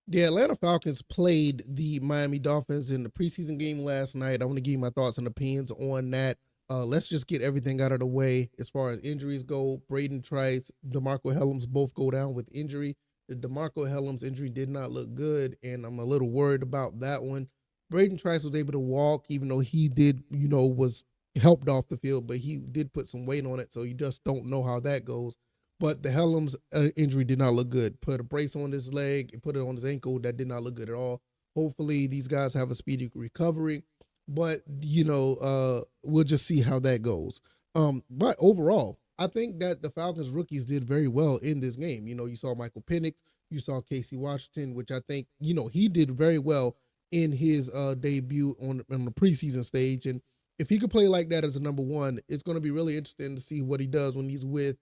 The Atlanta Falcons played the Miami Dolphins in the preseason game last night. I want to give you my thoughts and opinions on that. Let's just get everything out of the way as far as injuries go. Braden Trice, DeMarco Hellams both go down with injury. The DeMarco Hellams injury did not look good, and I'm a little worried about that one. Braden Trice was able to walk, even though he did, was helped off the field, but he did put some weight on it, so you just don't know how that goes. But the Helms injury did not look good. Put a brace on his leg and put it on his ankle. That did not look good at all. Hopefully, these guys have a speedy recovery. But we'll just see how that goes. But overall, I think that the Falcons rookies did very well in this game. You saw Michael Penix, you saw Casey Washington, which I think he did very well in his debut on the preseason stage. And if he could play like that as a number one, it's going to be really interesting to see what he does when he's with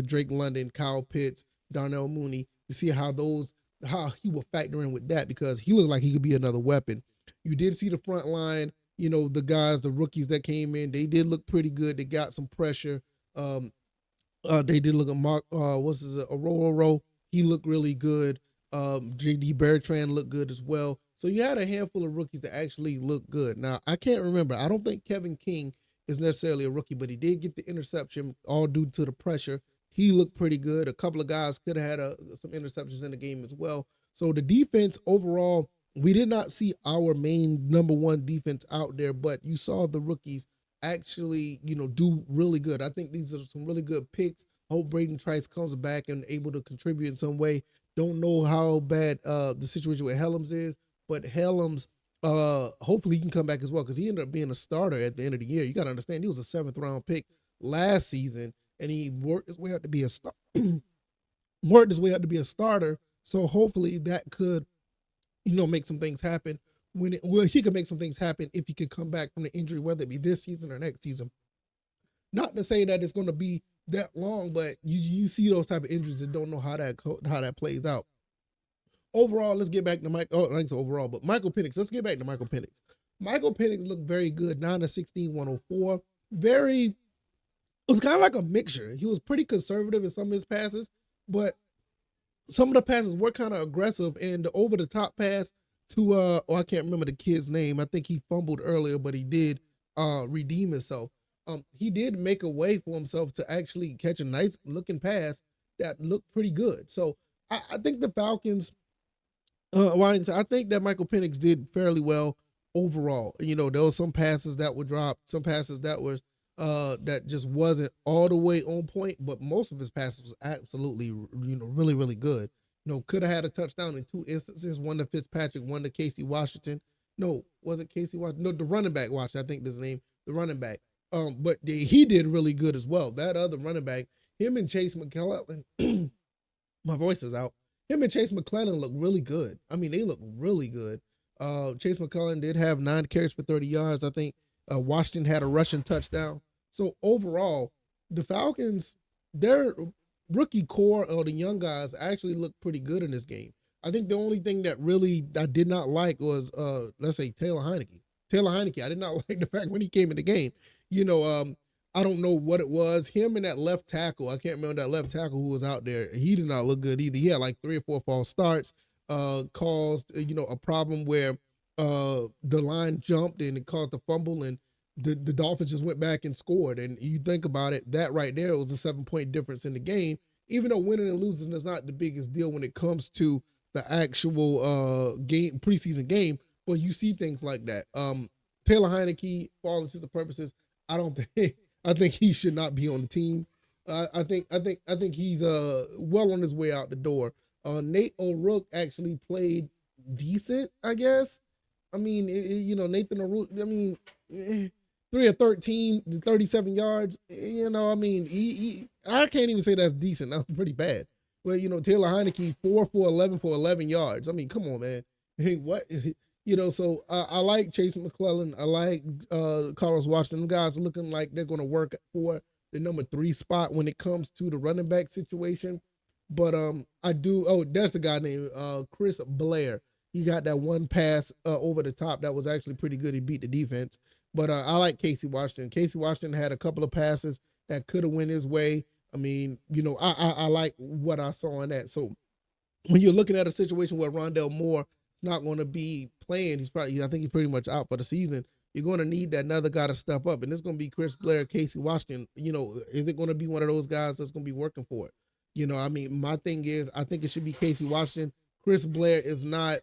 Drake London, Kyle Pitts, Darnell Mooney, to see how he will factor in with that, because he looked like he could be another weapon. You did see the front line, the guys, the rookies that came in, they did look pretty good. They got some pressure. They did look at Mark, what's his Aurora. He looked really good. JD Bertrand looked good as well. So you had a handful of rookies that actually looked good. Now, I can't remember. I don't think Kevin King is necessarily a rookie, but he did get the interception all due to the pressure. He looked pretty good. A couple of guys could have had some interceptions in the game as well. So the defense overall, we did not see our main number one defense out there, but you saw the rookies actually, do really good. I think these are some really good picks. Hope Braden Trice comes back and able to contribute in some way. Don't know how bad the situation with Helms is, but Helms, hopefully he can come back as well, because he ended up being a starter at the end of the year. You got to understand, he was a seventh round pick last season, and he worked his way up to be worked his way up to be a starter. So hopefully that could, make some things happen he could make some things happen if he could come back from the injury, whether it be this season or next season. Not to say that it's going to be that long, but you see those type of injuries and don't know how that plays out. Overall, let's get back to Mike. Oh, thanks overall, but Michael Penix. Let's get back to Michael Penix. Michael Penix looked very good. 9 to 16, 104. Very. It was kind of like a mixture. He was pretty conservative in some of his passes, but some of the passes were kind of aggressive. And the over the top pass to I can't remember the kid's name. I think he fumbled earlier, but he did redeem himself. He did make a way for himself to actually catch a nice looking pass that looked pretty good. So I think the Falcons. I think that Michael Penix did fairly well overall. There was some passes that were dropped, some passes that was that just wasn't all the way on point, but most of his passes was absolutely, really, really good. Could have had a touchdown in two instances, one to Fitzpatrick, one to Casey Washington. No, was it Casey Washington? No, the running back Washington, I think this name, the running back. But he did really good as well. That other running back, him and Chase McClellan, my voice is out. Him and Chase McClellan look really good. I mean, they look really good. Chase McClellan did have 9 carries for 30 yards. I think Washington had a rushing touchdown. So overall, the Falcons, their rookie core or the young guys actually looked pretty good in this game. I think the only thing that really I did not like was let's say Taylor Heineke. Taylor Heineke, I did not like the fact when he came in the game. I don't know what it was. Him and that left tackle, I can't remember that left tackle who was out there. He did not look good either. He had like 3 or 4 false starts, caused a problem where the line jumped and it caused a fumble, and the Dolphins just went back and scored. And you think about it, that right there was a 7-point difference in the game. Even though winning and losing is not the biggest deal when it comes to the actual preseason game, but you see things like that. Taylor Heineke, for all intents and purposes, I don't think I think he should not be on the team. I think he's well on his way out the door. Nate O'Rourke actually played decent, I guess. I mean, Nathan O'Rourke. I mean, 3 of 13, 37 yards. I mean, I can't even say that's decent. That was pretty bad. But Taylor Heineke 4 for 11 for 11 yards. I mean, come on, man. Hey, what? So I like Chase McClellan. I like Carlos Washington. Them guys are looking like they're going to work for the number 3 spot when it comes to the running back situation. But I do. Oh, there's the guy named Chris Blair. He got that one pass over the top that was actually pretty good. He beat the defense. But I like Casey Washington. Casey Washington had a couple of passes that could have went his way. I mean, I like what I saw in that. So when you're looking at a situation where Rondell Moore is not going to be playing, I think he's pretty much out for the season. You're going to need that another guy to step up, and it's going to be Chris Blair, Casey Washington. Is it going to be one of those guys that's going to be working for it? My thing is, I think it should be Casey Washington. Chris Blair is not.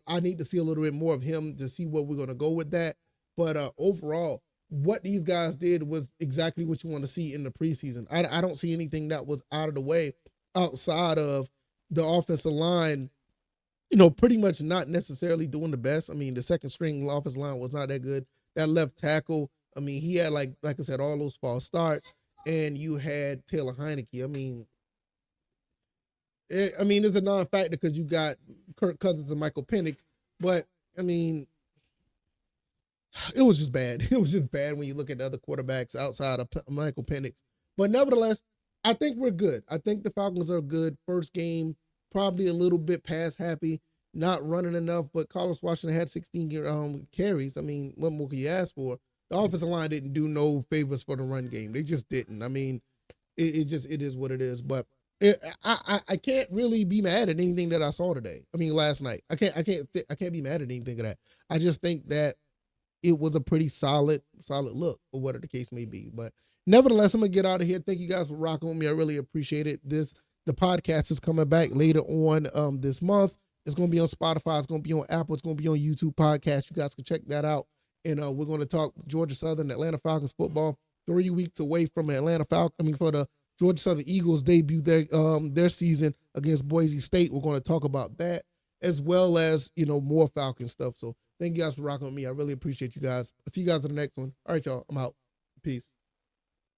I need to see a little bit more of him to see where we're going to go with that. But overall, what these guys did was exactly what you want to see in the preseason. I don't see anything that was out of the way outside of the offensive line, pretty much not necessarily doing the best. I mean, the second string offensive line was not that good. That left tackle, I mean, he had like I said, all those false starts, and you had Taylor Heineke. It's a non-factor because you got Kirk Cousins and Michael Penix, but I mean, it was just bad. It was just bad when you look at the other quarterbacks outside of Michael Penix. But nevertheless, I think we're good. I think the Falcons are good. First game, probably a little bit pass happy, not running enough, but Carlos Washington had 16 carries. I mean, what more could you ask for? The offensive line didn't do no favors for the run game. They just didn't. I mean, it is what it is. But I can't really be mad at anything that I saw today. I mean, last night. I can't be mad at anything of that. I just think that it was a pretty solid look, or whatever the case may be. But nevertheless, I'm gonna get out of here. Thank you guys for rocking with me. I really appreciate it. The podcast is coming back later on this month. It's gonna be on Spotify. It's gonna be on Apple. It's gonna be on YouTube podcast. You guys can check that out. And we're gonna talk Georgia Southern, Atlanta Falcons football. 3 weeks away from for the Georgia Southern Eagles debut their season against Boise State. We're gonna talk about that as well as more Falcon stuff. So thank you guys for rocking with me. I really appreciate you guys. I'll see you guys in the next one. All right, y'all. I'm out. Peace.